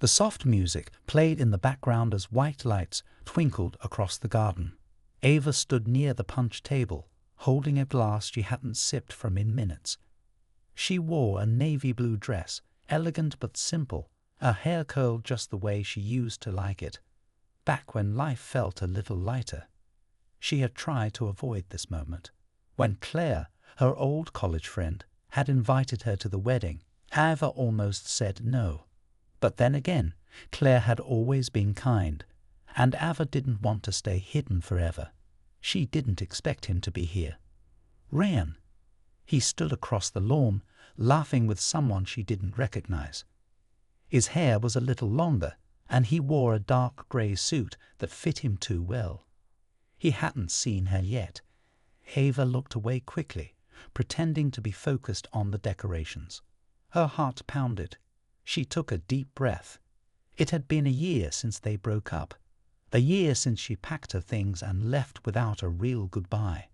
The soft music played in the background as white lights twinkled across the garden. Ava stood near the punch table, holding a glass she hadn't sipped from in minutes. She wore a navy blue dress, elegant but simple, her hair curled just the way she used to like it, back when life felt a little lighter. She had tried to avoid this moment. When Claire, her old college friend, had invited her to the wedding, Ava almost said no. But then again, Claire had always been kind, and Ava didn't want to stay hidden forever. She didn't expect him to be here. Ryan. He stood across the lawn, laughing with someone she didn't recognize. His hair was a little longer, and he wore a dark grey suit that fit him too well. He hadn't seen her yet. Ava looked away quickly, pretending to be focused on the decorations. Her heart pounded. She took a deep breath. It had been a year since they broke up. A year since she packed her things and left without a real goodbye.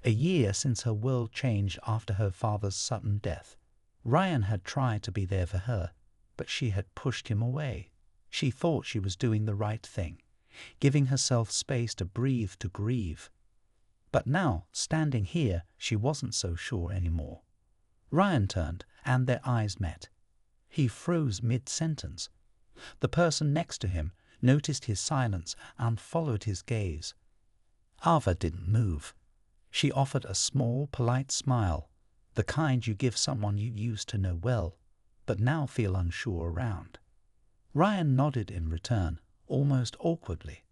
A year since her world changed after her father's sudden death. Ryan had tried to be there for her, but she had pushed him away. She thought she was doing the right thing, giving herself space to breathe, to grieve. But now, standing here, she wasn't so sure anymore. Ryan turned, and their eyes met. He froze mid-sentence. The person next to him noticed his silence and followed his gaze. Ava didn't move. She offered a small, polite smile, the kind you give someone you used to know well, but now feel unsure around. Ryan nodded in return, almost awkwardly.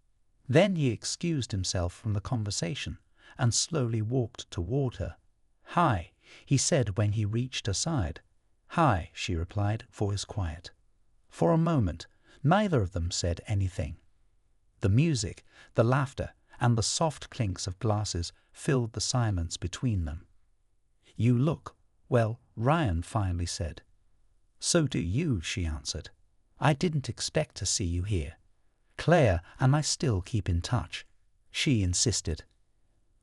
Then he excused himself from the conversation and slowly walked toward her. "Hi," he said when he reached her side. "Hi," she replied, voice quiet. For a moment, neither of them said anything. The music, the laughter, and the soft clinks of glasses filled the silence between them. "You look well," Ryan finally said. "So do you," she answered. "I didn't expect to see you here. Claire and I still keep in touch," she insisted.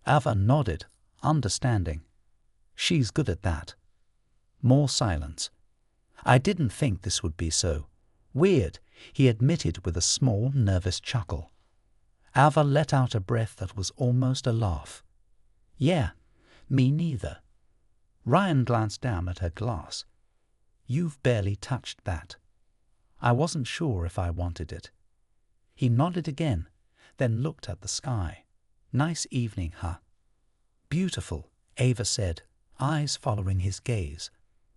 Ava nodded, understanding. "She's good at that." More silence. "I didn't think this would be so weird," he admitted with a small, nervous chuckle. Ava let out a breath that was almost a laugh. "Yeah, me neither." Ryan glanced down at her glass. "You've barely touched that." "I wasn't sure if I wanted it." He nodded again, then looked at the sky. "Nice evening, huh?" "Beautiful," Ava said, eyes following his gaze.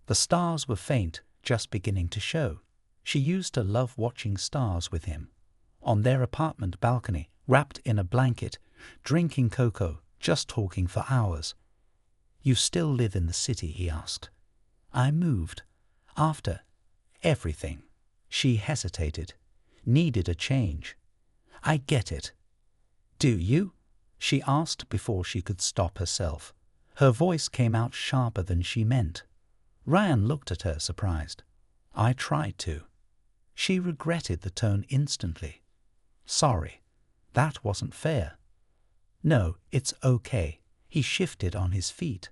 The stars were faint, just beginning to show. She used to love watching stars with him. On their apartment balcony, wrapped in a blanket, drinking cocoa, just talking for hours. "You still live in the city?" he asked. "I moved. After everything." She hesitated. Needed a change. "I get it." "Do you?" she asked before she could stop herself. Her voice came out sharper than she meant. Ryan looked at her, surprised. "I tried to." She regretted the tone instantly. "Sorry. That wasn't fair." "No, it's okay." He shifted on his feet.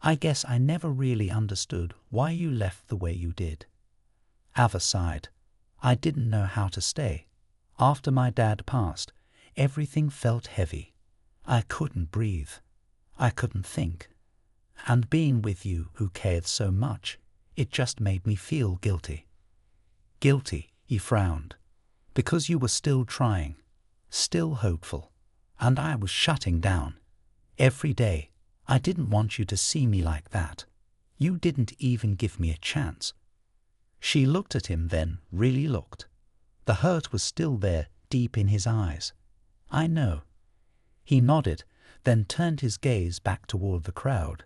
"I guess I never really understood why you left the way you did." Ava sighed. "I didn't know how to stay. After my dad passed, everything felt heavy. I couldn't breathe. I couldn't think. And being with you who cared so much, it just made me feel guilty." "Guilty," he frowned, "because you were still trying, still hopeful, and I was shutting down. Every day, I didn't want you to see me like that. You didn't even give me a chance." She looked at him then, really looked. The hurt was still there, deep in his eyes. "I know." He nodded, then turned his gaze back toward the crowd.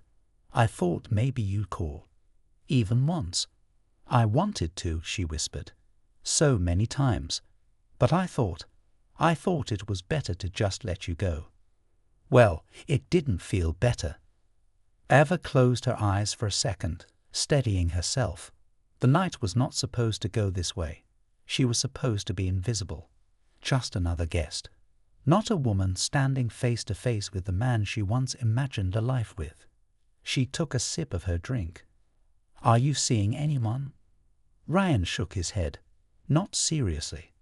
"I thought maybe you'd call. Even once." "I wanted to," she whispered. "So many times. But I thought it was better to just let you go." Well, it didn't feel better. Ava closed her eyes for a second, steadying herself. The night was not supposed to go this way. She was supposed to be invisible. Just another guest. Not a woman standing face to face with the man she once imagined a life with. She took a sip of her drink. "Are you seeing anyone?" Ryan shook his head. not seriously.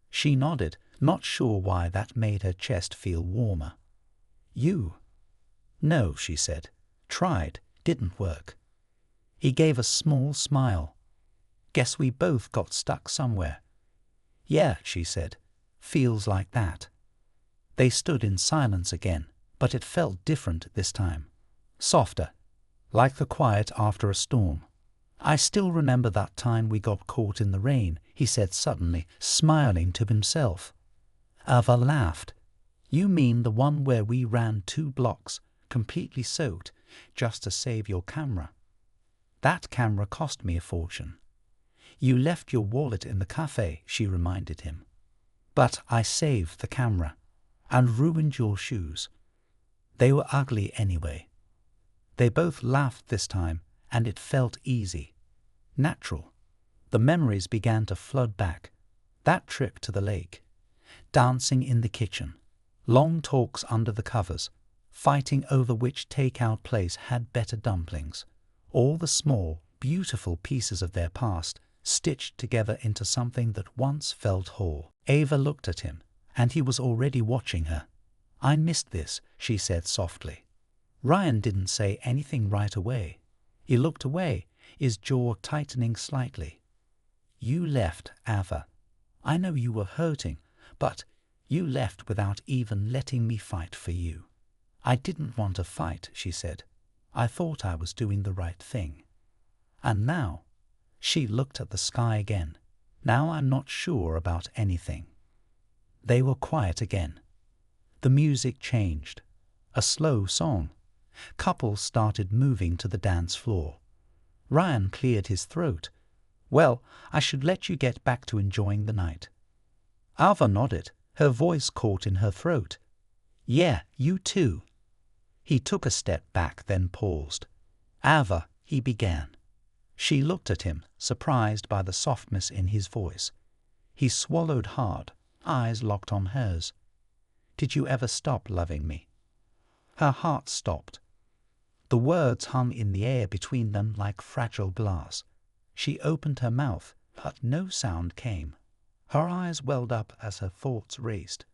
She nodded, not sure why that made her chest feel warmer. You? No, she said. Tried, didn't work. He gave a small smile. Guess we both got stuck somewhere. Yeah, she said. Feels like that. They stood in silence again, but it felt different this time. Softer, like the quiet after a storm. I still remember that time we got caught in the rain, he said suddenly, smiling to himself. Ava laughed. You mean the one where we ran 2 blocks, completely soaked, just to save your camera? That camera cost me a fortune. You left your wallet in the cafe, she reminded him. But I saved the camera, and ruined your shoes. They were ugly anyway. They both laughed this time, and it felt easy, natural. The memories began to flood back. That trip to the lake, dancing in the kitchen, long talks under the covers, fighting over which takeout place had better dumplings. All the small, beautiful pieces of their past stitched together into something that once felt whole. Ava looked at him, and he was already watching her. I missed this, she said softly. Ryan didn't say anything right away. He looked away, his jaw tightening slightly. You left, Ava. I know you were hurting, but you left without even letting me fight for you. I didn't want to fight, she said. I thought I was doing the right thing. And now, she looked at the sky again. Now I'm not sure about anything. They were quiet again. The music changed. A slow song. Couples started moving to the dance floor. Ryan cleared his throat. Well, I should let you get back to enjoying the night. Ava nodded, her voice caught in her throat. Yeah, you too. He took a step back, then paused. Ava, he began. She looked at him, surprised by the softness in his voice. He swallowed hard, eyes locked on hers. Did you ever stop loving me? Her heart stopped. The words hung in the air between them like fragile glass. She opened her mouth, but no sound came. Her eyes welled up as her thoughts raced.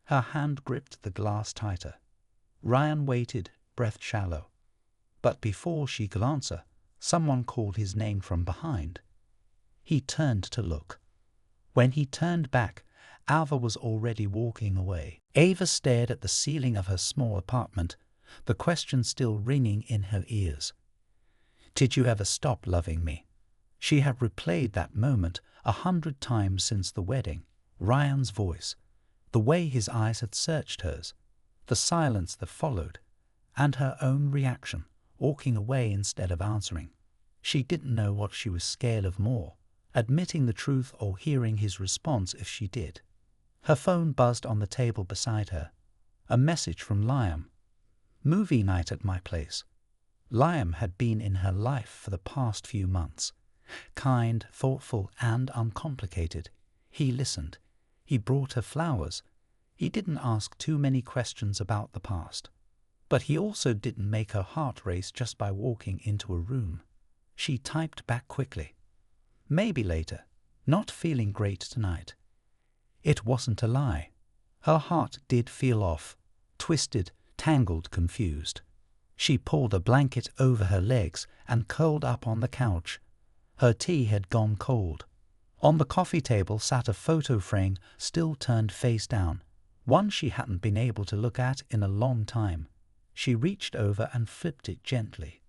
Her hand gripped the glass tighter. Ryan waited, breath shallow. But before she could answer, someone called his name from behind. He turned to look. When he turned back, Ava was already walking away. Ava stared at the ceiling of her small apartment, the question still ringing in her ears. Did you ever stop loving me? She had replayed that moment 100 times since the wedding. Ryan's voice, the way his eyes had searched hers, the silence that followed, and her own reaction, walking away instead of answering. She didn't know what she was scared of more, admitting the truth or hearing his response if she did. Her phone buzzed on the table beside her. A message from Liam. Movie night at my place. Liam had been in her life for the past few months. Kind, thoughtful, and uncomplicated. He listened. He brought her flowers. He didn't ask too many questions about the past. But he also didn't make her heart race just by walking into a room. She typed back quickly. Maybe later. Not feeling great tonight. It wasn't a lie. Her heart did feel off, twisted, tangled, confused. She pulled a blanket over her legs and curled up on the couch. Her tea had gone cold. On the coffee table sat a photo frame still turned face down, one she hadn't been able to look at in a long time. She reached over and flipped it gently.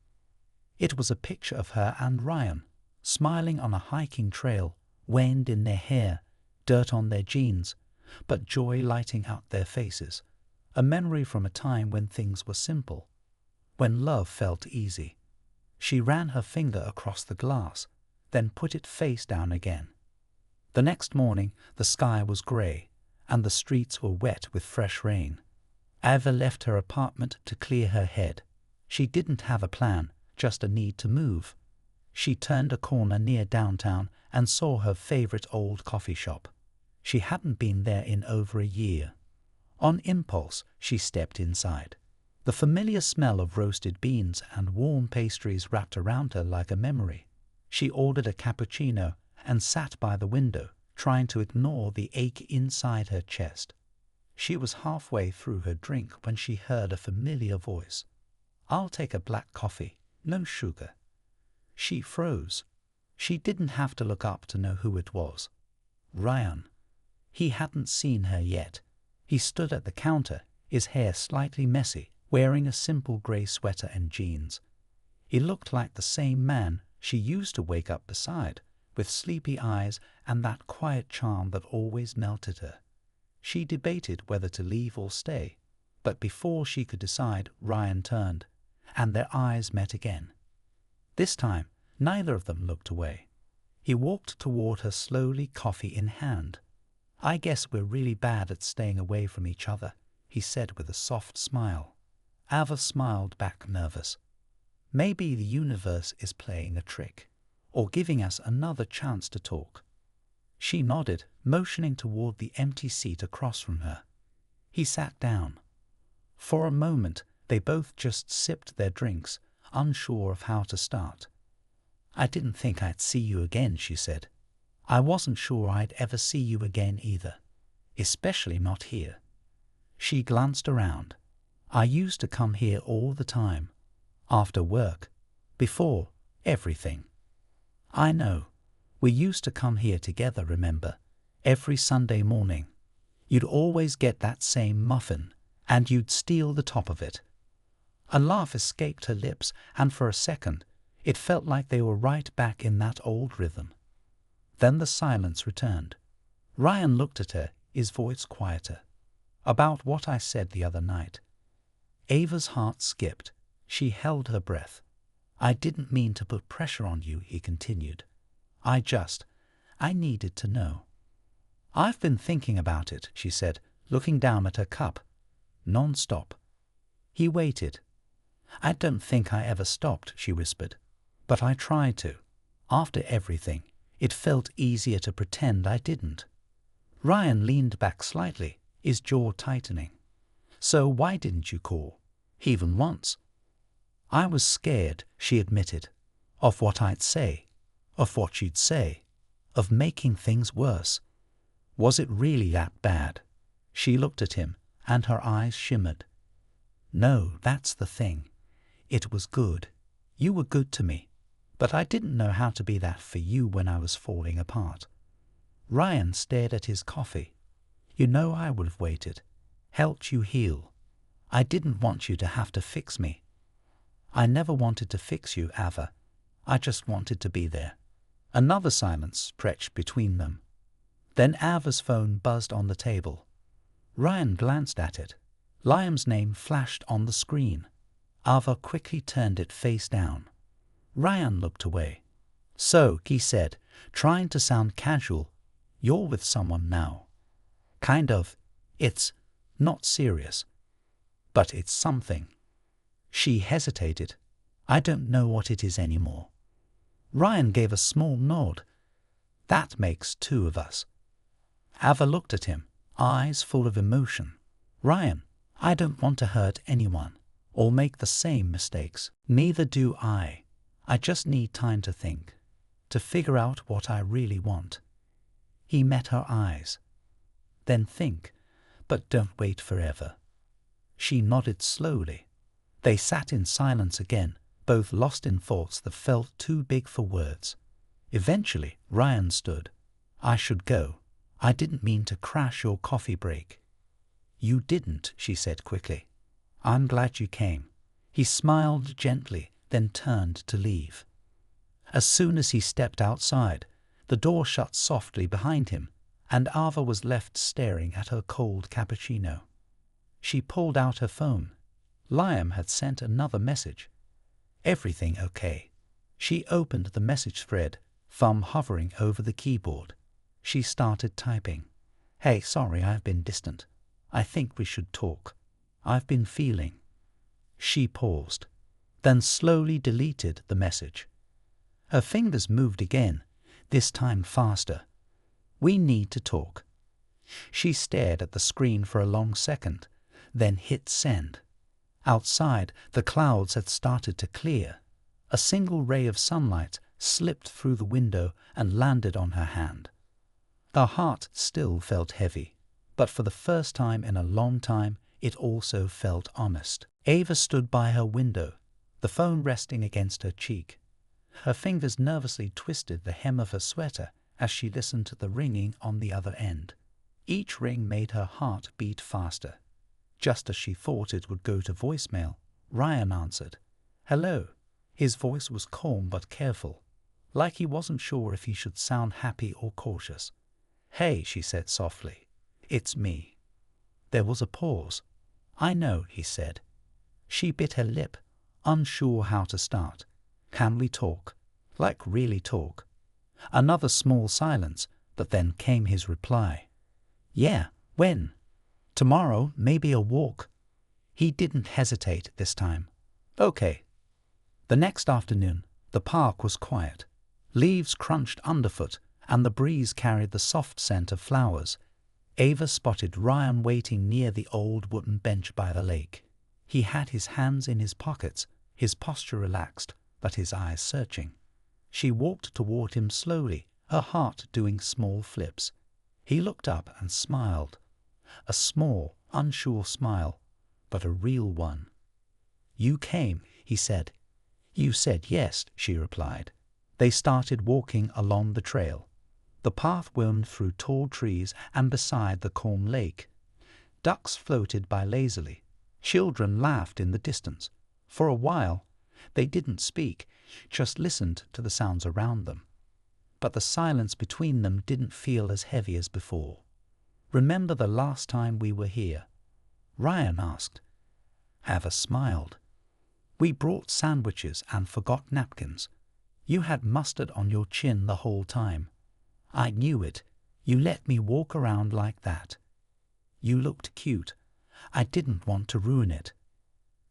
It was a picture of her and Ryan, smiling on a hiking trail, wind in their hair, dirt on their jeans, but joy lighting up their faces. A memory from a time when things were simple, when love felt easy. She ran her finger across the glass, then put it face down again. The next morning, the sky was grey, and the streets were wet with fresh rain. Ava left her apartment to clear her head. She didn't have a plan, just a need to move. She turned a corner near downtown and saw her favorite old coffee shop. She hadn't been there in over a year. On impulse, she stepped inside. The familiar smell of roasted beans and warm pastries wrapped around her like a memory. She ordered a cappuccino and sat by the window, trying to ignore the ache inside her chest. She was halfway through her drink when she heard a familiar voice. "I'll take a black coffee, no sugar." She froze. She didn't have to look up to know who it was. Ryan. He hadn't seen her yet. He stood at the counter, his hair slightly messy, wearing a simple grey sweater and jeans. He looked like the same man she used to wake up beside, with sleepy eyes and that quiet charm that always melted her. She debated whether to leave or stay, but before she could decide, Ryan turned, and their eyes met again. This time, neither of them looked away. He walked toward her slowly, coffee in hand. "I guess we're really bad at staying away from each other," he said with a soft smile. Ava smiled back, nervous. Maybe the universe is playing a trick, or giving us another chance to talk. She nodded, motioning toward the empty seat across from her. He sat down. For a moment, they both just sipped their drinks, unsure of how to start. "I didn't think I'd see you again," she said. "I wasn't sure I'd ever see you again either, especially not here." She glanced around. "I used to come here all the time, after work, before everything." "I know. We used to come here together, remember? Every Sunday morning. You'd always get that same muffin, and you'd steal the top of it." A laugh escaped her lips, and for a second, it felt like they were right back in that old rhythm. Then the silence returned. Ryan looked at her, his voice quieter. "About what I said the other night." Ava's heart skipped. She held her breath. "I didn't mean to put pressure on you," he continued. I needed to know." "I've been thinking about it," she said, looking down at her cup. Non-stop. He waited. "I don't think I ever stopped," she whispered. "But I tried to. After everything, it felt easier to pretend I didn't." Ryan leaned back slightly, his jaw tightening. "So why didn't you call? Even once?" "I was scared," she admitted, "of what I'd say, of what you'd say, of making things worse." "Was it really that bad?" She looked at him, and her eyes shimmered. "No, that's the thing. It was good. You were good to me, but I didn't know how to be that for you when I was falling apart." Ryan stared at his coffee. "You know, I would have waited, helped you heal. I didn't want you to have to fix me." "I never wanted to fix you, Ava. I just wanted to be there." Another silence stretched between them. Then Ava's phone buzzed on the table. Ryan glanced at it. Liam's name flashed on the screen. Ava quickly turned it face down. Ryan looked away. "So," he said, trying to sound casual, "you're with someone now." "Kind of. It's not serious. But it's something." She hesitated. "I don't know what it is anymore." Ryan gave a small nod. "That makes two of us." Ava looked at him, eyes full of emotion. "Ryan, I don't want to hurt anyone, or make the same mistakes. Neither do I. I just need time to think, to figure out what I really want." He met her eyes. "Then think, but don't wait forever." She nodded slowly. They sat in silence again, both lost in thoughts that felt too big for words. Eventually, Ryan stood. "I should go. I didn't mean to crash your coffee break." "You didn't," she said quickly. "I'm glad you came." He smiled gently, then turned to leave. As soon as he stepped outside, the door shut softly behind him, and Ava was left staring at her cold cappuccino. She pulled out her phone. Liam had sent another message. "Everything okay?" She opened the message thread, thumb hovering over the keyboard. She started typing. "Hey, sorry I've been distant. I think we should talk. I've been feeling." She paused, then slowly deleted the message. Her fingers moved again, this time faster. "We need to talk." She stared at the screen for a long second, then hit send. Outside, the clouds had started to clear. A single ray of sunlight slipped through the window and landed on her hand. Her heart still felt heavy, but for the first time in a long time, it also felt honest. Ava stood by her window, the phone resting against her cheek. Her fingers nervously twisted the hem of her sweater as she listened to the ringing on the other end. Each ring made her heart beat faster. Just as she thought it would go to voicemail, Ryan answered. "Hello." His voice was calm but careful, like he wasn't sure if he should sound happy or cautious. "Hey," she said softly. "It's me." There was a pause. "I know," he said. She bit her lip, unsure how to start. "Can we talk? Like really talk?" Another small silence, but then came his reply. "Yeah, when?" "Tomorrow, maybe a walk." He didn't hesitate this time. "Okay." The next afternoon, the park was quiet. Leaves crunched underfoot, and the breeze carried the soft scent of flowers. Ava spotted Ryan waiting near the old wooden bench by the lake. He had his hands in his pockets, his posture relaxed, but his eyes searching. She walked toward him slowly, her heart doing small flips. He looked up and smiled. A small, unsure smile, but a real one. "You came," he said. "You said yes," she replied. They started walking along the trail. The path wound through tall trees and beside the calm lake. Ducks floated by lazily. Children laughed in the distance. For a while, they didn't speak, just listened to the sounds around them. But the silence between them didn't feel as heavy as before. "Remember the last time we were here?" Ryan asked. Ava smiled. "We brought sandwiches and forgot napkins. You had mustard on your chin the whole time. I knew it. You let me walk around like that. You looked cute. I didn't want to ruin it."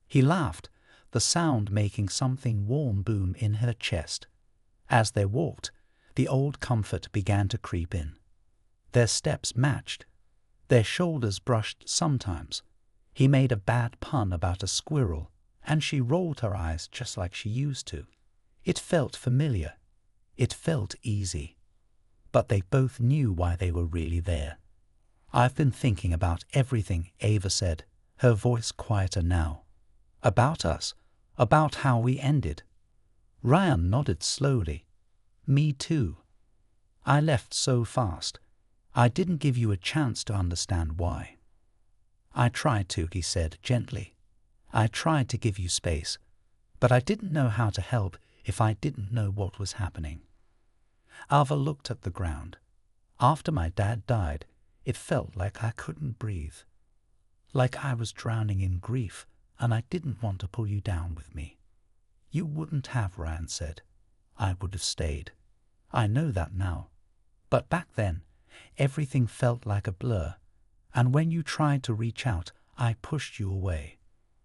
He laughed, the sound making something warm boom in her chest. As they walked, the old comfort began to creep in. Their steps matched. Their shoulders brushed sometimes. He made a bad pun about a squirrel, and she rolled her eyes just like she used to. It felt familiar. It felt easy. But they both knew why they were really there. "I've been thinking about everything," Ava said, her voice quieter now. "About us, about how we ended." Ryan nodded slowly. "Me too. I left so fast. I didn't give you a chance to understand why." "I tried to," he said gently. "I tried to give you space, but I didn't know how to help if I didn't know what was happening." Ava looked at the ground. "After my dad died, it felt like I couldn't breathe. Like I was drowning in grief, and I didn't want to pull you down with me." "You wouldn't have," Ryan said. "I would have stayed. I know that now. But back then, everything felt like a blur, and when you tried to reach out, I pushed you away."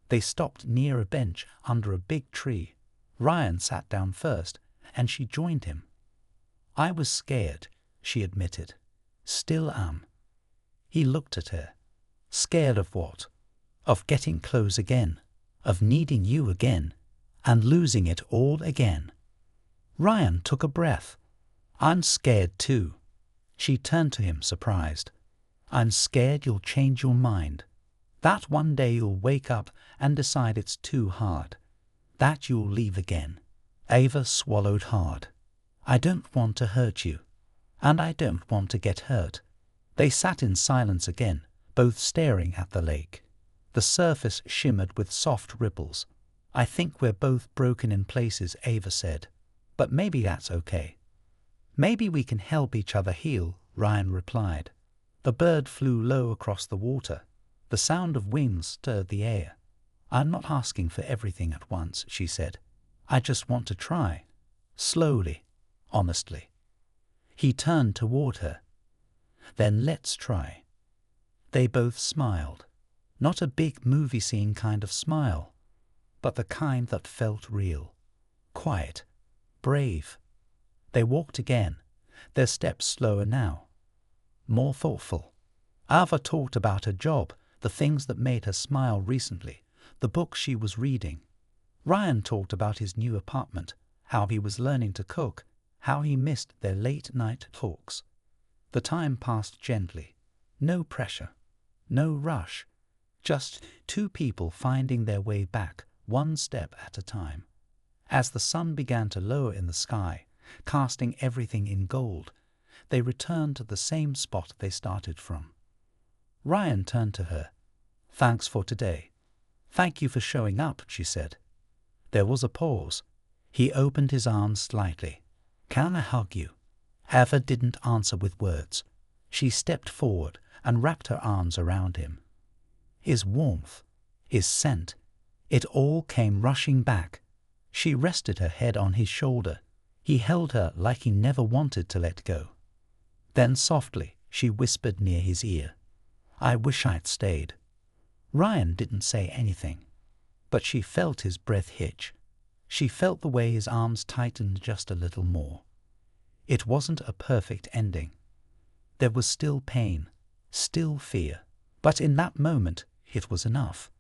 They stopped near a bench under a big tree. Ryan sat down first, and she joined him. "I was scared," she admitted. "Still am." He looked at her. "Scared of what?" "Of getting close again, of needing you again, and losing it all again." Ryan took a breath. "I'm scared too." She turned to him, surprised. "I'm scared you'll change your mind. That one day you'll wake up and decide it's too hard. That you'll leave again." Ava swallowed hard. "I don't want to hurt you, and I don't want to get hurt." They sat in silence again, both staring at the lake. The surface shimmered with soft ripples. "I think we're both broken in places," Ava said. "But maybe that's okay." "Maybe we can help each other heal," Ryan replied. A bird flew low across the water. The sound of wings stirred the air. "I'm not asking for everything at once," she said. "I just want to try. Slowly, honestly." He turned toward her. "Then let's try." They both smiled. Not a big movie scene kind of smile, but the kind that felt real. Quiet. Brave. They walked again, their steps slower now. More thoughtful. Ava talked about her job, the things that made her smile recently, the books she was reading. Ryan talked about his new apartment, how he was learning to cook, how he missed their late-night talks. The time passed gently. No pressure, no rush. Just two people finding their way back, one step at a time. As the sun began to lower in the sky, casting everything in gold, they returned to the same spot they started from. Ryan turned to her. "Thanks for today." "Thank you for showing up," she said. There was a pause. He opened his arms slightly. "Can I hug you?" Ava didn't answer with words. She stepped forward and wrapped her arms around him. His warmth, his scent, it all came rushing back. She rested her head on his shoulder. He held her like he never wanted to let go. Then softly she whispered near his ear, "I wish I'd stayed." Ryan didn't say anything, but she felt his breath hitch. She felt the way his arms tightened just a little more. It wasn't a perfect ending. There was still pain, still fear, but in that moment it was enough.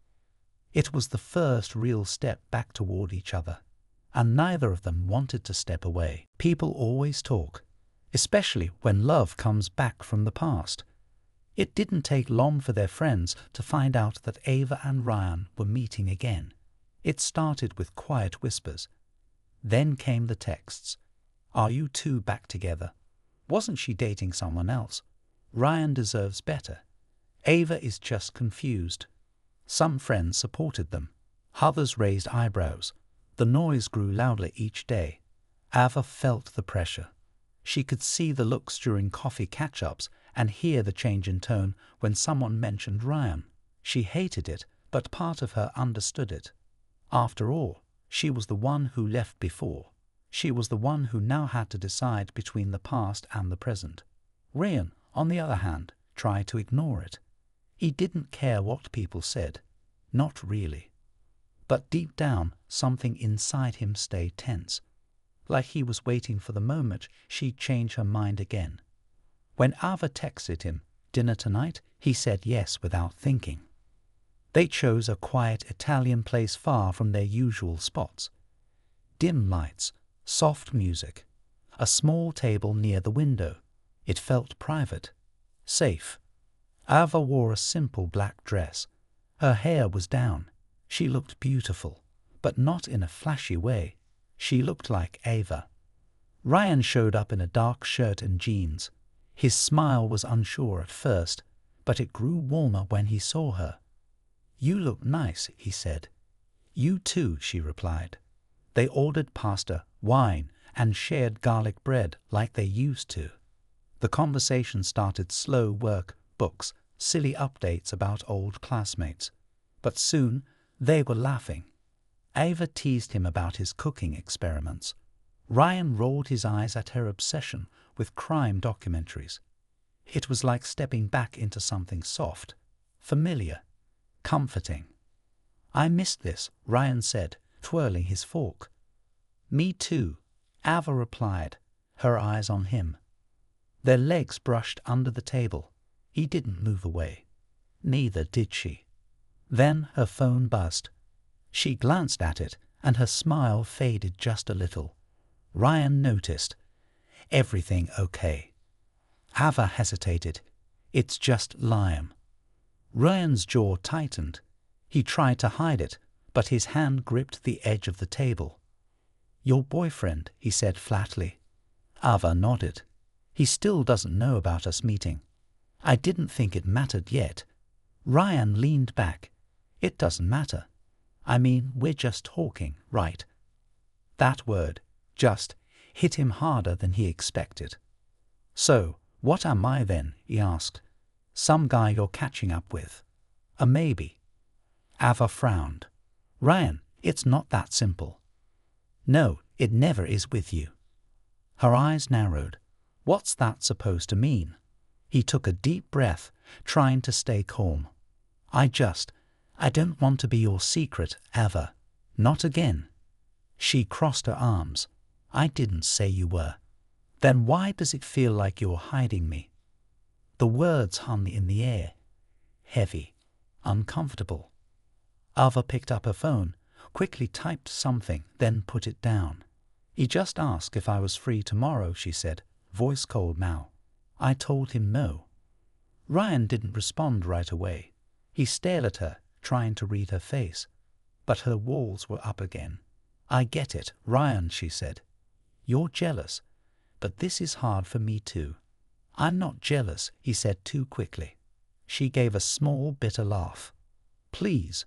It was the first real step back toward each other, and neither of them wanted to step away. People always talk, especially when love comes back from the past. It didn't take long for their friends to find out that Ava and Ryan were meeting again. It started with quiet whispers. Then came the texts. "Are you two back together? Wasn't she dating someone else? Ryan deserves better. Ava is just confused." Some friends supported them. Others raised eyebrows. The noise grew louder each day. Ava felt the pressure. She could see the looks during coffee catch-ups and hear the change in tone when someone mentioned Ryan. She hated it, but part of her understood it. After all, she was the one who left before. She was the one who now had to decide between the past and the present. Ryan, on the other hand, tried to ignore it. He didn't care what people said. Not really. But deep down, something inside him stayed tense, like he was waiting for the moment she'd change her mind again. When Ava texted him, "Dinner tonight?" he said yes without thinking. They chose a quiet Italian place far from their usual spots. Dim lights, soft music, a small table near the window. It felt private, safe. Ava wore a simple black dress. Her hair was down. She looked beautiful, but not in a flashy way. She looked like Ava. Ryan showed up in a dark shirt and jeans. His smile was unsure at first, but it grew warmer when he saw her. "You look nice," he said. "You too," she replied. They ordered pasta, wine, and shared garlic bread like they used to. The conversation started slow: work, books, silly updates about old classmates. But soon they were laughing. Ava teased him about his cooking experiments. Ryan rolled his eyes at her obsession with crime documentaries. It was like stepping back into something soft, familiar, comforting. "I missed this," Ryan said, twirling his fork. "Me too," Ava replied, her eyes on him. Their legs brushed under the table. He didn't move away. Neither did she. Then her phone buzzed. She glanced at it, and her smile faded just a little. Ryan noticed. "Everything okay?" Ava hesitated. "It's just Liam." Ryan's jaw tightened. He tried to hide it, but his hand gripped the edge of the table. "Your boyfriend," he said flatly. Ava nodded. "He still doesn't know about us meeting. I didn't think it mattered yet." Ryan leaned back. "It doesn't matter. I mean, we're just talking, right?" That word, "just," hit him harder than he expected. "So, what am I then?" he asked. "Some guy you're catching up with?" "A maybe." Ava frowned. "Ryan, it's not that simple." "No, it never is with you." Her eyes narrowed. "What's that supposed to mean?" He took a deep breath, trying to stay calm. I don't want to be your secret, Ava. Not again." She crossed her arms. "I didn't say you were." "Then why does it feel like you're hiding me?" The words hung in the air. Heavy. Uncomfortable. Ava picked up her phone, quickly typed something, then put it down. "He just asked if I was free tomorrow," she said, voice cold now. I told him no. Ryan didn't respond right away. He stared at her, trying to read her face, but her walls were up again. I get it, Ryan, she said. You're jealous, but this is hard for me too. I'm not jealous, he said too quickly. She gave a small, bitter laugh. Please,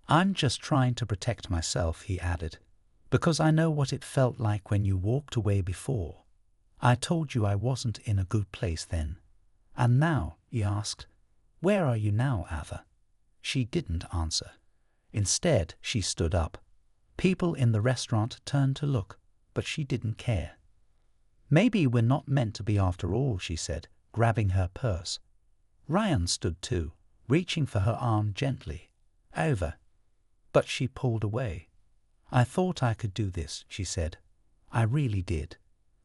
I'm just trying to protect myself, he added, because I know what it felt like when you walked away before. I told you I wasn't in a good place then. And now, he asked, where are you now, Ava? She didn't answer. Instead, she stood up. People in the restaurant turned to look, but she didn't care. Maybe we're not meant to be after all, she said, grabbing her purse. Ryan stood too, reaching for her arm gently. Ava. But she pulled away. I thought I could do this, she said. I really did.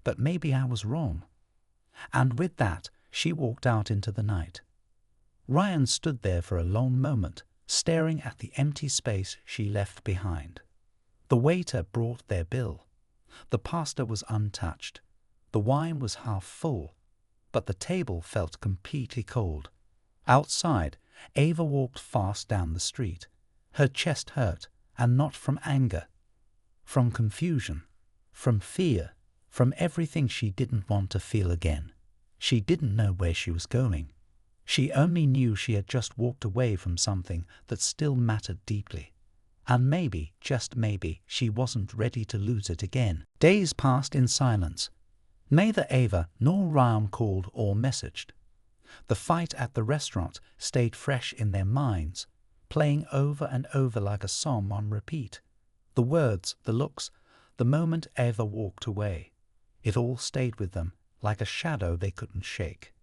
But maybe I was wrong. And with that, she walked out into the night. Ryan stood there for a long moment, staring at the empty space she left behind. The waiter brought their bill. The pasta was untouched. The wine was half full, but the table felt completely cold. Outside, Ava walked fast down the street. Her chest hurt, and not from anger. From confusion, from fear, from everything she didn't want to feel again. She didn't know where she was going. She only knew she had just walked away from something that still mattered deeply. And maybe, just maybe, she wasn't ready to lose it again. Days passed in silence. Neither Ava nor Ryan called or messaged. The fight at the restaurant stayed fresh in their minds, playing over and over like a song on repeat. The words, the looks, the moment Ava walked away. It all stayed with them, like a shadow they couldn't shake.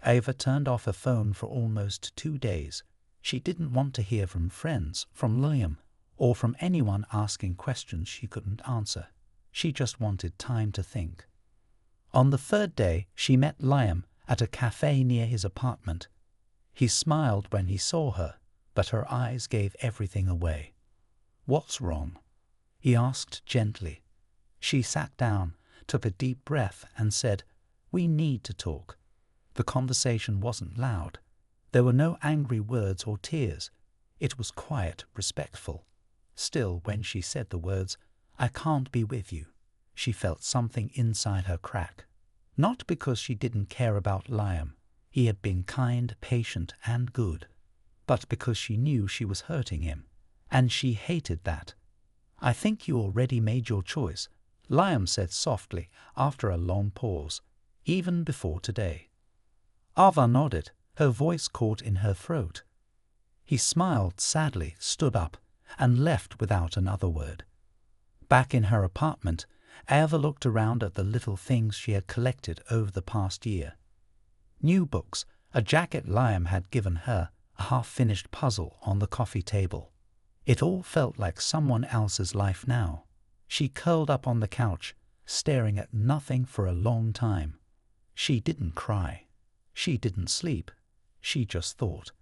Ava turned off her phone for almost 2 days. She didn't want to hear from friends, from Liam, or from anyone asking questions she couldn't answer. She just wanted time to think. On the 3rd day, she met Liam at a cafe near his apartment. He smiled when he saw her, but her eyes gave everything away. What's wrong? He asked gently. She sat down, took a deep breath, and said, We need to talk. The conversation wasn't loud. There were no angry words or tears. It was quiet, respectful. Still, when she said the words, I can't be with you, she felt something inside her crack. Not because she didn't care about Liam. He had been kind, patient, and good. But because she knew she was hurting him. And she hated that. I think you already made your choice, Liam said softly after a long pause, even before today. Ava nodded, her voice caught in her throat. He smiled sadly, stood up, and left without another word. Back in her apartment, Ava looked around at the little things she had collected over the past year. New books, a jacket Liam had given her, a half-finished puzzle on the coffee table. It all felt like someone else's life now. She curled up on the couch, staring at nothing for a long time. She didn't cry. She didn't sleep. She just thought.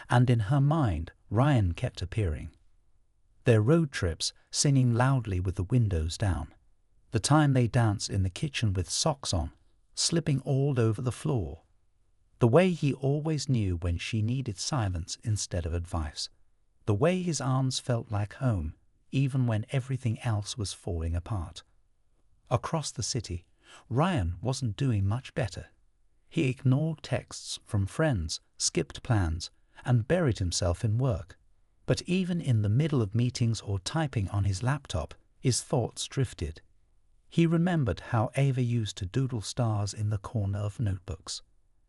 And in her mind, Ryan kept appearing. Their road trips, singing loudly with the windows down. The time they danced in the kitchen with socks on, slipping all over the floor. The way he always knew when she needed silence instead of advice. The way his arms felt like home, even when everything else was falling apart. Across the city, Ryan wasn't doing much better. He ignored texts from friends, skipped plans, and buried himself in work. But even in the middle of meetings or typing on his laptop, his thoughts drifted. He remembered how Ava used to doodle stars in the corner of notebooks.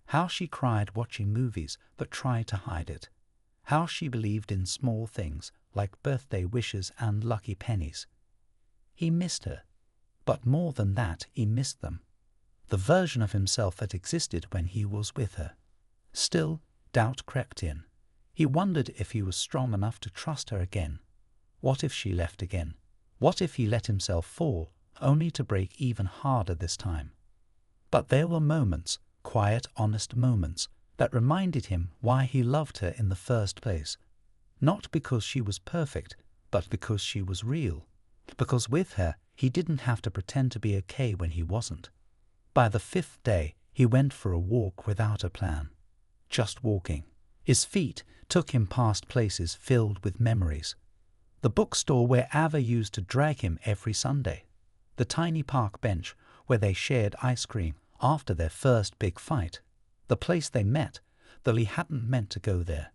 How she cried watching movies but tried to hide it. How she believed in small things like birthday wishes and lucky pennies. He missed her, but more than that, he missed them. The version of himself that existed when he was with her. Still, doubt crept in. He wondered if he was strong enough to trust her again. What if she left again? What if he let himself fall, only to break even harder this time? But there were moments, quiet, honest moments, that reminded him why he loved her in the first place. Not because she was perfect, but because she was real. Because with her, he didn't have to pretend to be okay when he wasn't. By the 5th day, He went for a walk without a plan, just walking. His feet took him past places filled with memories. The bookstore where Ava used to drag him every Sunday. The tiny park bench where they shared ice cream after their first big fight. The place they met, though he hadn't meant to go there.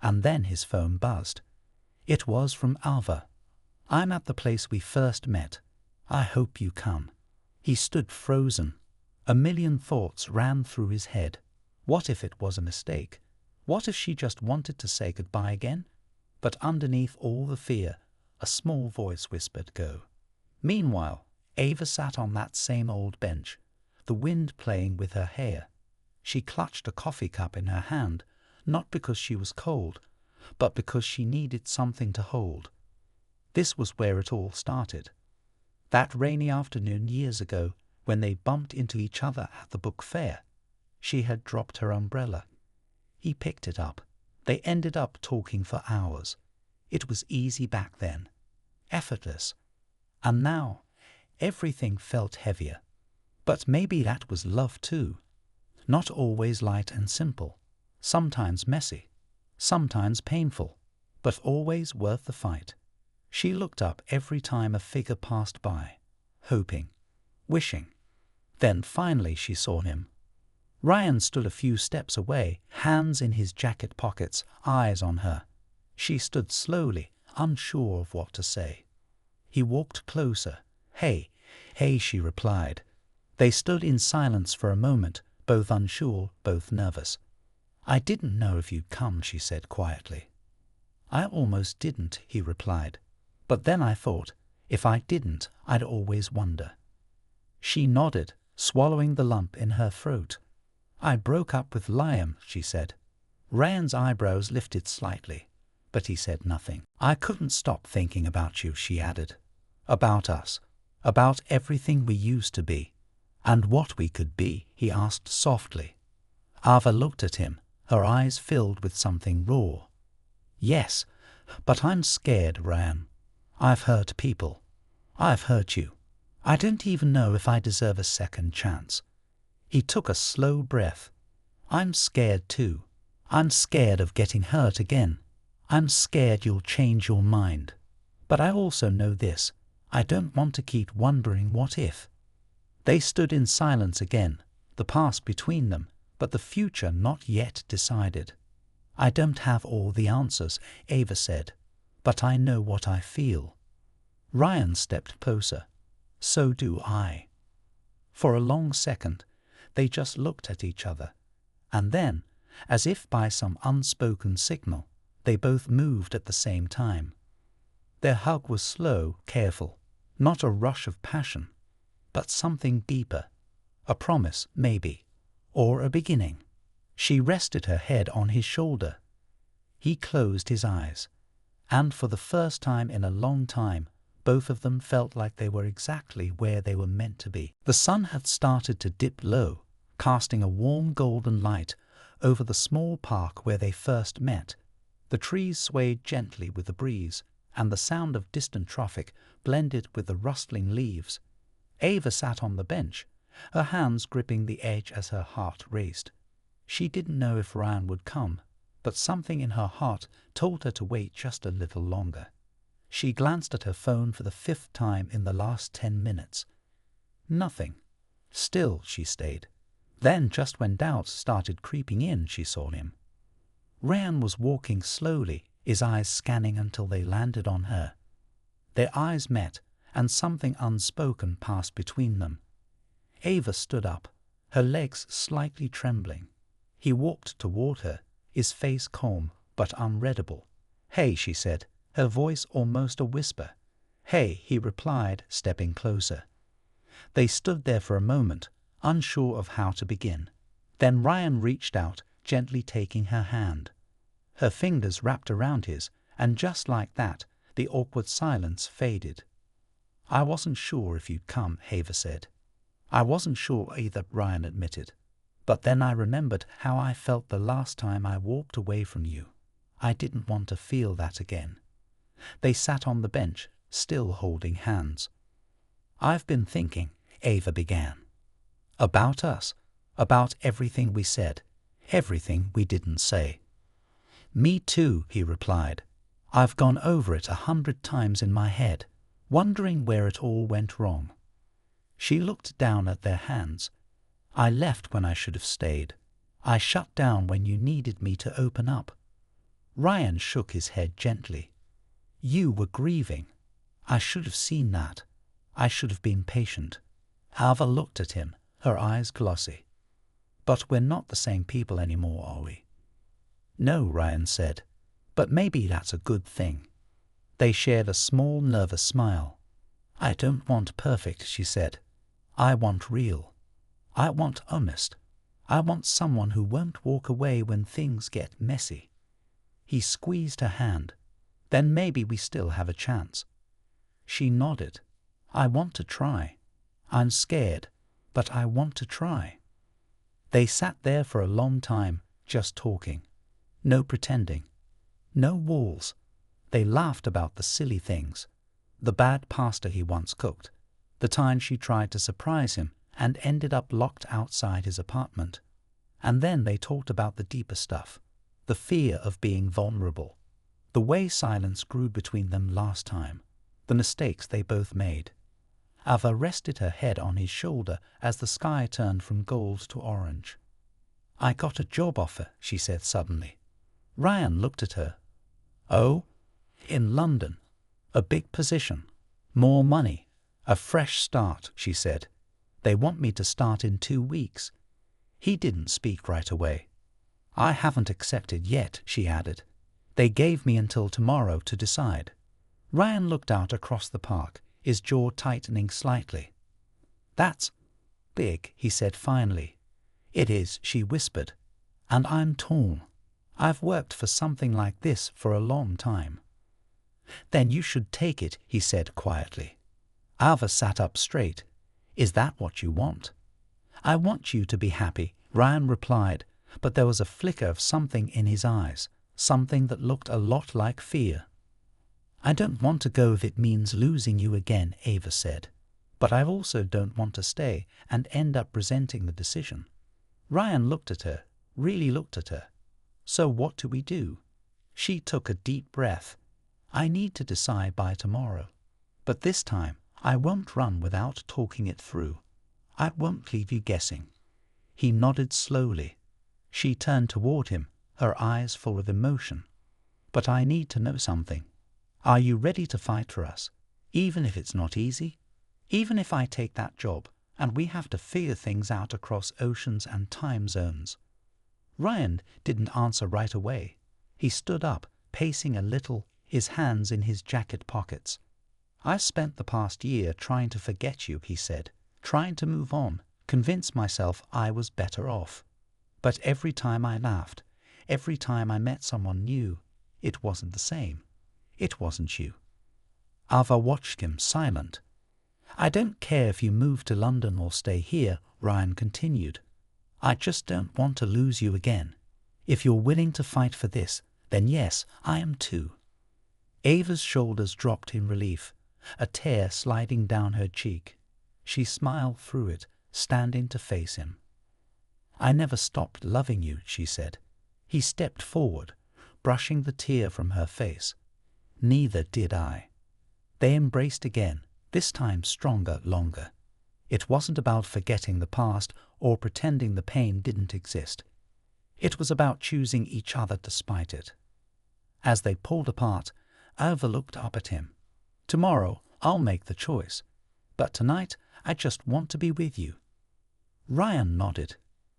And then his phone buzzed. It was from Ava. "I'm at the place we first met. I hope you come." He stood frozen. A million thoughts ran through his head. What if it was a mistake? What if she just wanted to say goodbye again? But underneath all the fear, a small voice whispered, "Go." Meanwhile, Ava sat on that same old bench, the wind playing with her hair. She clutched a coffee cup in her hand, not because she was cold, but because she needed something to hold. This was where it all started. That rainy afternoon years ago, when they bumped into each other at the book fair. She had dropped her umbrella. He picked it up. They ended up talking for hours. It was easy back then, effortless. And now, everything felt heavier. But maybe that was love too. Not always light and simple. Sometimes messy. Sometimes painful. But always worth the fight. She looked up every time a figure passed by, hoping, wishing. Then finally she saw him. Ryan stood a few steps away, hands in his jacket pockets, eyes on her. She stood slowly, unsure of what to say. He walked closer. "Hey, hey," she replied. They stood in silence for a moment, both unsure, both nervous. "I didn't know if you'd come," she said quietly. "I almost didn't," he replied. "But then I thought, if I didn't, I'd always wonder." She nodded, swallowing the lump in her throat. "I broke up with Liam," she said. Ryan's eyebrows lifted slightly, but he said nothing. "I couldn't stop thinking about you," she added. "About us. About everything we used to be." "And what we could be?" he asked softly. Ava looked at him, her eyes filled with something raw. "Yes, but I'm scared, Ryan. I've hurt people. I've hurt you. I don't even know if I deserve a second chance." He took a slow breath. "I'm scared too. I'm scared of getting hurt again. I'm scared you'll change your mind. But I also know this. I don't want to keep wondering what if." They stood in silence again, the past between them, but the future not yet decided. "I don't have all the answers," Ava said, "but I know what I feel." Ryan stepped closer. "So do I." For a long second, they just looked at each other, and then, as if by some unspoken signal, they both moved at the same time. Their hug was slow, careful, not a rush of passion, but something deeper, a promise, maybe, or a beginning. She rested her head on his shoulder. He closed his eyes, and for the first time in a long time, both of them felt like they were exactly where they were meant to be. The sun had started to dip low, casting a warm golden light over the small park where they first met. The trees swayed gently with the breeze, and the sound of distant traffic blended with the rustling leaves. Ava sat on the bench, her hands gripping the edge as her heart raced. She didn't know if Ryan would come, but something in her heart told her to wait just a little longer. She glanced at her phone for the 5th time in the last 10 minutes. Nothing. Still she stayed. Then, just when doubts started creeping in, she saw him. Ryan was walking slowly, his eyes scanning until they landed on her. Their eyes met, and something unspoken passed between them. Ava stood up, her legs slightly trembling. He walked toward her, his face calm but unreadable. "Hey," she said, her voice almost a whisper. "Hey," he replied, stepping closer. They stood there for a moment, unsure of how to begin. Then Ryan reached out, gently taking her hand. Her fingers wrapped around his, and just like that, the awkward silence faded. "I wasn't sure if you'd come," Ava said. "I wasn't sure either," Ryan admitted. "But then I remembered how I felt the last time I walked away from you. I didn't want to feel that again." They sat on the bench, still holding hands. "I've been thinking," Ava began. "About us. About everything we said, everything we didn't say. Me too, he replied. I've gone over it 100 times in my head, wondering where it all went wrong. She looked down at their hands. I left when I should have stayed. I shut down when you needed me to open up. Ryan shook his head gently. You were grieving. I should have seen that. I should have been patient. Ava looked at him, her eyes glossy. But we're not the same people anymore, are we? No, Ryan said, but maybe that's a good thing. They shared a small, nervous smile. I don't want perfect, she said. I want real. I want honest. I want someone who won't walk away when things get messy. He squeezed her hand. Then maybe we still have a chance. She nodded. I want to try. I'm scared, but I want to try. They sat there for a long time, just talking. No pretending. No walls. They laughed about the silly things. The bad pasta he once cooked. The time she tried to surprise him and ended up locked outside his apartment. And then they talked about the deeper stuff. The fear of being vulnerable. The way silence grew between them last time. The mistakes they both made. Ava rested her head on his shoulder as the sky turned from gold to orange. I got a job offer, she said suddenly. Ryan looked at her. Oh? In London. A big position. More money. A fresh start, she said. They want me to start in 2 weeks. He didn't speak right away. I haven't accepted yet, she added. They gave me until tomorrow to decide. Ryan looked out across the park, his jaw tightening slightly. That's big, he said finally. It is, she whispered. And I'm torn. I've worked for something like this for a long time. Then you should take it, he said quietly. Ava sat up straight. Is that what you want? I want you to be happy, Ryan replied, but there was a flicker of something in his eyes, something that looked a lot like fear. I don't want to go if it means losing you again, Ava said, but I also don't want to stay and end up resenting the decision. Ryan looked at her, really looked at her. So what do we do? She took a deep breath. I need to decide by tomorrow. But this time, I won't run without talking it through. I won't leave you guessing. He nodded slowly. She turned toward him, her eyes full of emotion. But I need to know something. Are you ready to fight for us, even if it's not easy? Even if I take that job and we have to figure things out across oceans and time zones? Ryan didn't answer right away. He stood up, pacing a little, his hands in his jacket pockets. I spent the past year trying to forget you, he said, trying to move on, convince myself I was better off. But every time I laughed, every time I met someone new, it wasn't the same. It wasn't you. Ava watched him, silent. I don't care if you move to London or stay here, Ryan continued. I just don't want to lose you again. If you're willing to fight for this, then yes, I am too. Ava's shoulders dropped in relief, a tear sliding down her cheek. She smiled through it, standing to face him. I never stopped loving you, she said. He stepped forward, brushing the tear from her face. Neither did I. They embraced again, this time stronger, longer. It wasn't about forgetting the past or pretending the pain didn't exist. It was about choosing each other despite it. As they pulled apart, Ava looked up at him. Tomorrow I'll make the choice, but tonight I just want to be with you. Ryan nodded.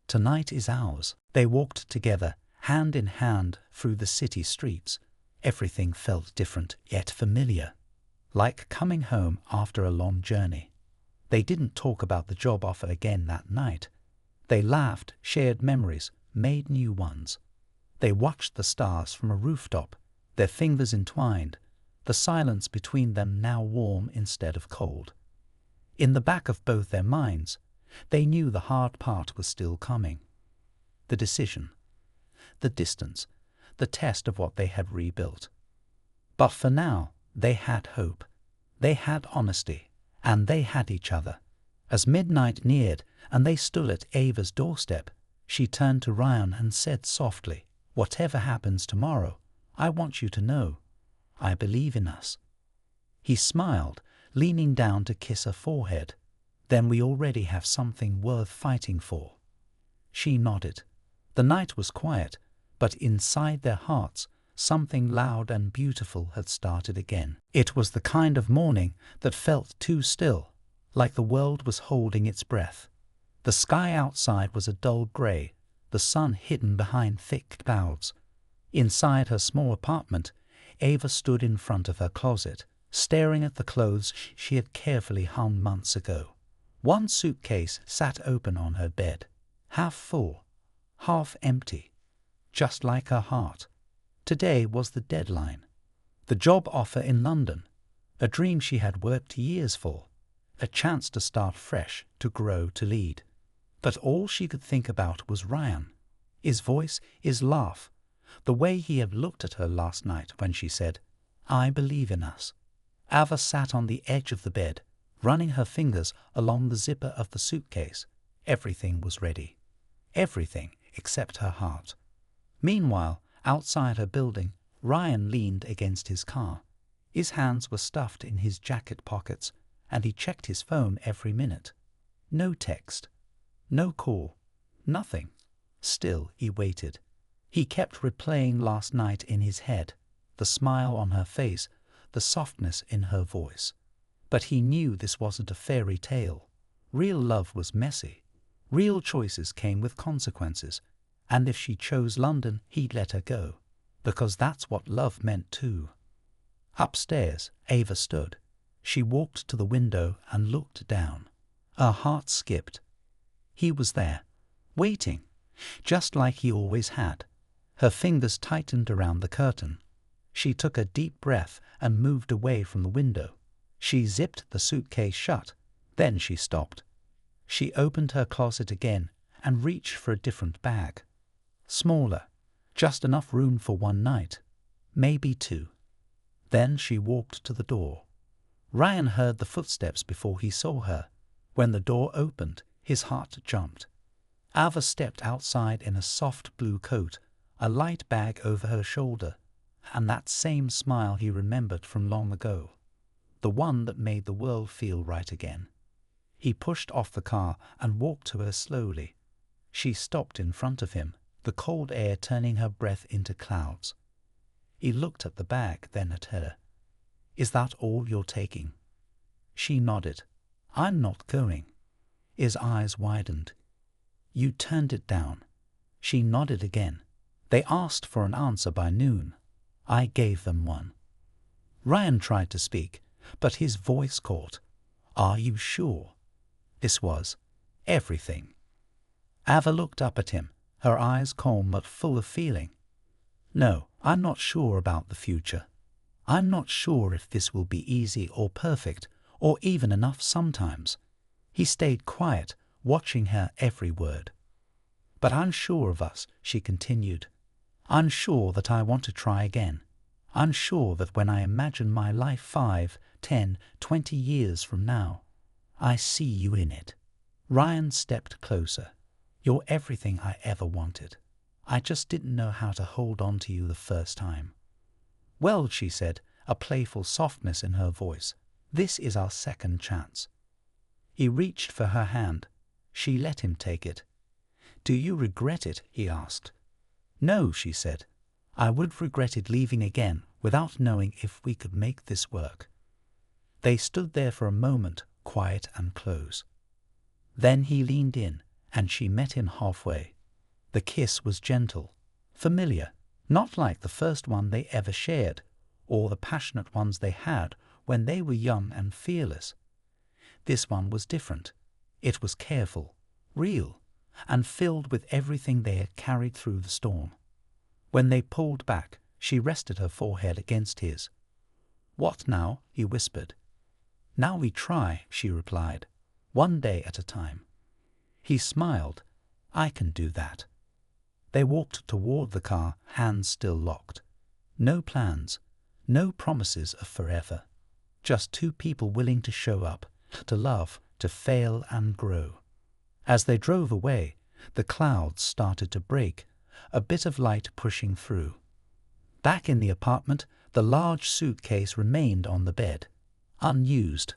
Tonight is ours. They walked together, hand in hand, through the city streets. Everything felt different, yet familiar, like coming home after a long journey. They didn't talk about the job offer again that night. They laughed, shared memories, made new ones. They watched the stars from a rooftop, their fingers entwined, the silence between them now warm instead of cold. In the back of both their minds, they knew the hard part was still coming. The decision, the distance, the test of what they had rebuilt. But for now, they had hope. They had honesty, and they had each other. As midnight neared, and they stood at Ava's doorstep, she turned to Ryan and said softly, "Whatever happens tomorrow, I want you to know, I believe in us." He smiled, leaning down to kiss her forehead. "Then we already have something worth fighting for." She nodded. The night was quiet, but inside their hearts, something loud and beautiful had started again. It was the kind of morning that felt too still, like the world was holding its breath. The sky outside was a dull grey, the sun hidden behind thick clouds. Inside her small apartment, Ava stood in front of her closet, staring at the clothes she had carefully hung months ago. One suitcase sat open on her bed, half full, half empty, just like her heart. Today was the deadline. The job offer in London, a dream she had worked years for, a chance to start fresh, to grow, to lead. But all she could think about was Ryan, his voice, his laugh, the way he had looked at her last night when she said, "I believe in us." Ava sat on the edge of the bed, running her fingers along the zipper of the suitcase. Everything was ready. Everything except her heart. Meanwhile, outside her building, Ryan leaned against his car. His hands were stuffed in his jacket pockets, and he checked his phone every minute. No text. No call. Nothing. Still he waited. He kept replaying last night in his head, the smile on her face, the softness in her voice. But he knew this wasn't a fairy tale. Real love was messy. Real choices came with consequences. And if she chose London, he'd let her go, because that's what love meant too. Upstairs, Ava stood. She walked to the window and looked down. Her heart skipped. He was there, waiting, just like he always had. Her fingers tightened around the curtain. She took a deep breath and moved away from the window. She zipped the suitcase shut. Then she stopped. She opened her closet again and reached for a different bag. Smaller, just enough room for one night, maybe two. Then she walked to the door. Ryan heard the footsteps before he saw her. When the door opened, his heart jumped. Ava stepped outside in a soft blue coat, a light bag over her shoulder, and that same smile he remembered from long ago, the one that made the world feel right again. He pushed off the car and walked to her slowly. She stopped in front of him, the cold air turning her breath into clouds. He looked at the bag, then at her. "Is that all you're taking?" She nodded. "I'm not going." His eyes widened. "You turned it down." She nodded again. "They asked for an answer by noon. I gave them one." Ryan tried to speak, but his voice caught. "Are you sure?" This was everything. Ava looked up at him, her eyes calm but full of feeling. "No, I'm not sure about the future. I'm not sure if this will be easy or perfect, or even enough sometimes." He stayed quiet, watching her every word. "But I'm sure of us," she continued. "I'm sure that I want to try again. I'm sure that when I imagine my life 5, 10, 20 years from now, I see you in it." Ryan stepped closer. "You're everything I ever wanted. I just didn't know how to hold on to you the first time." "Well," she said, a playful softness in her voice, "this is our second chance." He reached for her hand. She let him take it. "Do you regret it?" he asked. "No," she said. "I would regret it leaving again without knowing if we could make this work." They stood there for a moment, quiet and close. Then he leaned in, and she met him halfway. The kiss was gentle, familiar, not like the first one they ever shared, or the passionate ones they had when they were young and fearless. This one was different. It was careful, real, and filled with everything they had carried through the storm. When they pulled back, she rested her forehead against his. "What now?" he whispered. "Now we try," she replied, "one day at a time." He smiled. "I can do that." They walked toward the car, hands still locked. No plans, no promises of forever. Just two people willing to show up, to love, to fail and grow. As they drove away, the clouds started to break, a bit of light pushing through. Back in the apartment, the large suitcase remained on the bed, unused,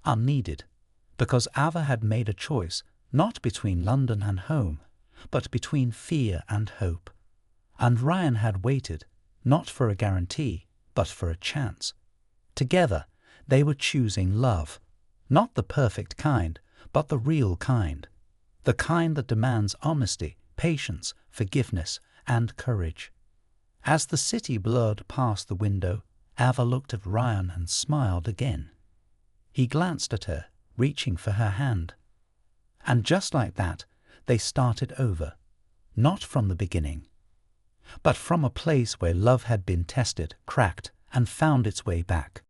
unneeded, because Ava had made a choice not between London and home, but between fear and hope. And Ryan had waited, not for a guarantee, but for a chance. Together, they were choosing love, not the perfect kind, but the real kind, the kind that demands honesty, patience, forgiveness, and courage. As the city blurred past the window, Ava looked at Ryan and smiled again. He glanced at her, reaching for her hand. And just like that, they started over, not from the beginning, but from a place where love had been tested, cracked, and found its way back.